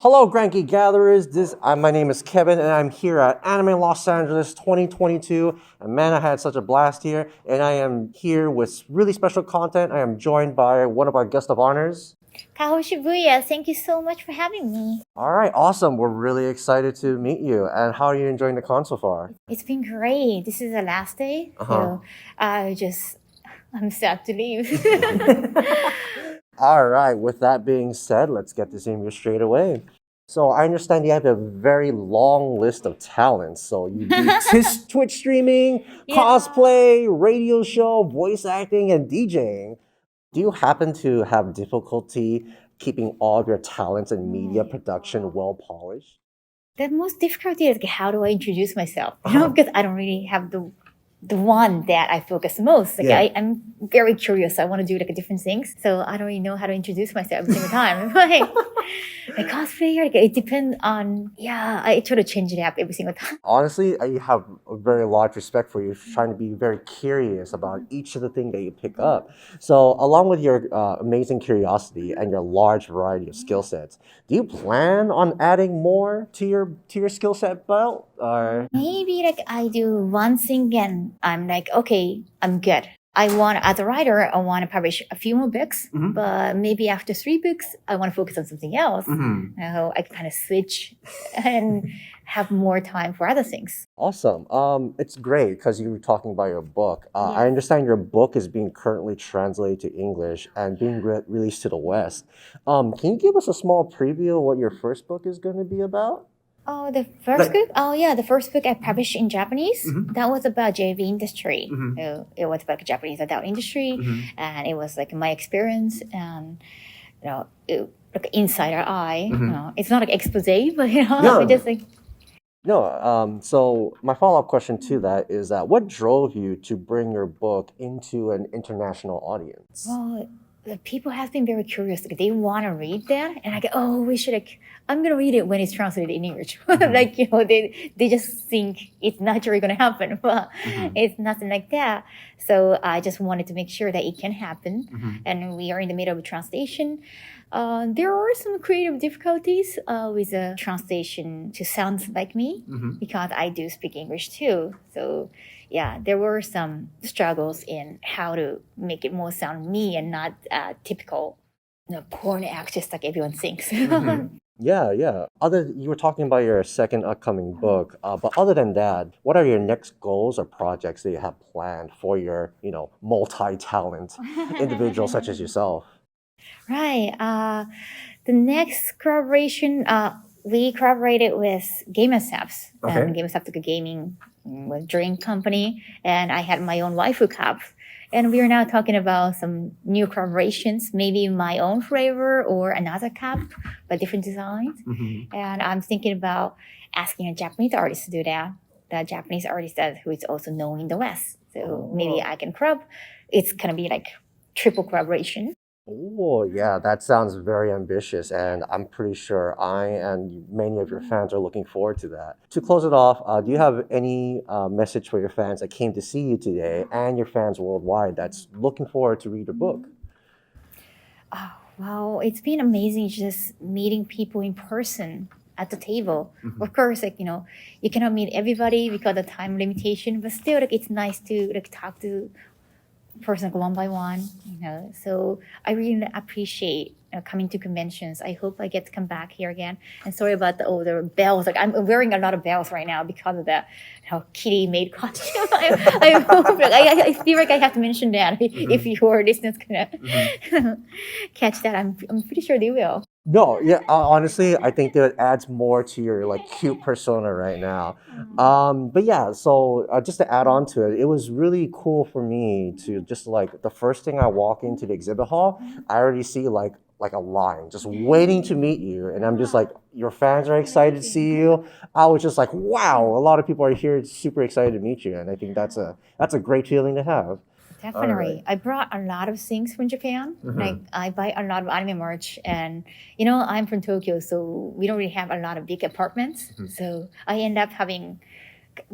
Hello, Granky Gatherers. My name is Kevin, and I'm here at Anime Los Angeles 2022. And man, I had such a blast here. And I am here with really special content. I am joined by one of our guest of honors. Kaho Shibuya, thank you so much for having me. All right, awesome. We're really excited to meet you. And how are you enjoying the con so far? It's been great. This is the last day, so I'm sad to leave. All right, with that being said, let's get this interview straight away. So I understand you have a very long list of talents. So you do Twitch streaming, cosplay, radio show, voice acting, and DJing. Do you happen to have difficulty keeping all of your talents in media production well polished? The most difficulty is how do I introduce myself? Because I don't really have the one that I focus most. I'm very curious. I want to do different things. So I don't really know how to introduce myself every single time. Like cosplayer, it depends on, I try to change it up every single time. Honestly, I have a very large respect for you trying to be very curious about each of the things that you pick up. So along with your amazing curiosity and your large variety of skill sets, do you plan on adding more to your skill set belt? Or maybe I do one thing and I'm like, okay, I'm good. As a writer, I want to publish a few more books, but maybe after 3 books, I want to focus on something else. So I kind of switch and have more time for other things. Awesome. It's great because you were talking about your book. I understand your book is being currently translated to English and being released to the West. Can you give us a small preview of what your first book is going to be about? Oh, the first book? Oh, yeah, the first book I published in Japanese. That was about JV industry. So it was about Japanese adult industry, and it was my experience and inside our eye. It's not expose, but just No. So my follow-up question to that is that what drove you to bring your book into an international audience? Well, the people have been very curious. They want to read that, and I go, "Oh, we should." I'm gonna read it when it's translated in English. They just think it's naturally gonna happen, but it's nothing like that. So I just wanted to make sure that it can happen, and we are in the middle of translation. There are some creative difficulties with the translation to sound like me because I do speak English too. So there were some struggles in how to make it more sound me and not typical porn actress like everyone thinks. Yeah. You were talking about your second upcoming book, but other than that, what are your next goals or projects that you have planned for your, multi-talent individual such as yourself? Right. The next collaboration, we collaborated with Gamersapps. Gamersapps is a gaming with drink company, and I had my own waifu cup. And we are now talking about some new collaborations, maybe my own flavor or another cup, but different designs. And I'm thinking about asking a Japanese artist to do that. The Japanese artist who is also known in the West. So maybe I can collab. It's gonna be triple collaboration. Oh, yeah, that sounds very ambitious, and I'm pretty sure I and many of your fans are looking forward to that. To close it off, do you have any message for your fans that came to see you today and your fans worldwide that's looking forward to read your book? Oh, wow, it's been amazing just meeting people in person at the table. Of course, you cannot meet everybody because of time limitation, but still, it's nice to talk to person one by one, So I really appreciate coming to conventions. I hope I get to come back here again. And sorry about the bells. I'm wearing a lot of bells right now because of the kitty made costume. I hope, I feel like I have to mention that if your listeners can catch that. I'm pretty sure they will. No, yeah, honestly, I think that adds more to your cute persona right now. But yeah, so just to add on to it, it was really cool for me to just the first thing I walk into the exhibit hall, I already see like a line just waiting to meet you, and I'm just your fans are excited to see you. I was just like, wow, a lot of people are here, super excited to meet you, and I think that's a great feeling to have. Definitely. Right. I brought a lot of things from Japan. I buy a lot of anime merch, and I'm from Tokyo, so we don't really have a lot of big apartments. So I end up having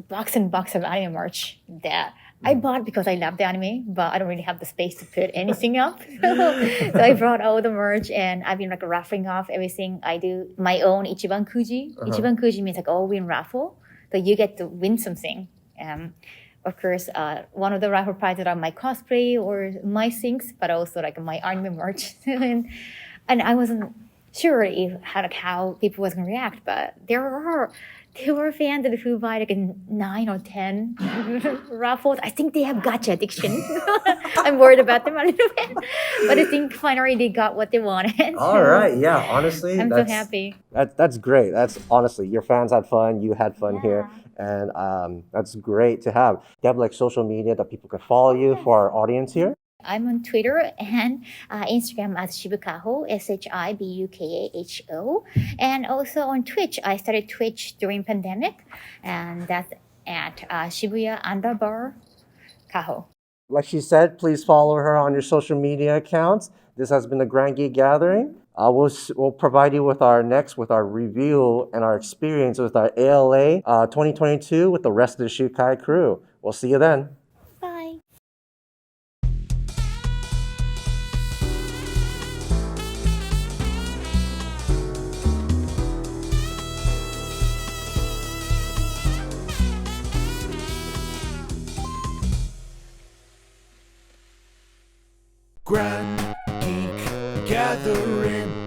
box and box of anime merch that I bought because I love the anime, but I don't really have the space to put anything up. So I brought all the merch, and I've been like raffling off everything. I do my own Ichiban Kuji. Ichiban Kuji means like all win raffle, so you get to win something. Of course, one of the raffle prizes are my cosplay or my things, but also like my anime merch. and I wasn't sure if how people was gonna react, but there were fans who buy like 9 or 10 raffles. I think they have gacha addiction. I'm worried about them a little bit, but I think finally they got what they wanted. All right, yeah. Honestly, I'm so happy. That's great. That's honestly, your fans had fun. You had fun here, and that's great to have. You have like social media that people can follow you for our audience here. I'm on Twitter and Instagram as Shibukaho, Shibukaho. And also on Twitch. I started Twitch during pandemic, and that's at Shibuya_Kaho. Like she said, please follow her on your social media accounts. This has been the Grand Geek Gathering. We'll provide you with our review and our experience with our ALA 2022 with the rest of the Shukai crew. We'll see you then. Bye. Grand Geek Gathering.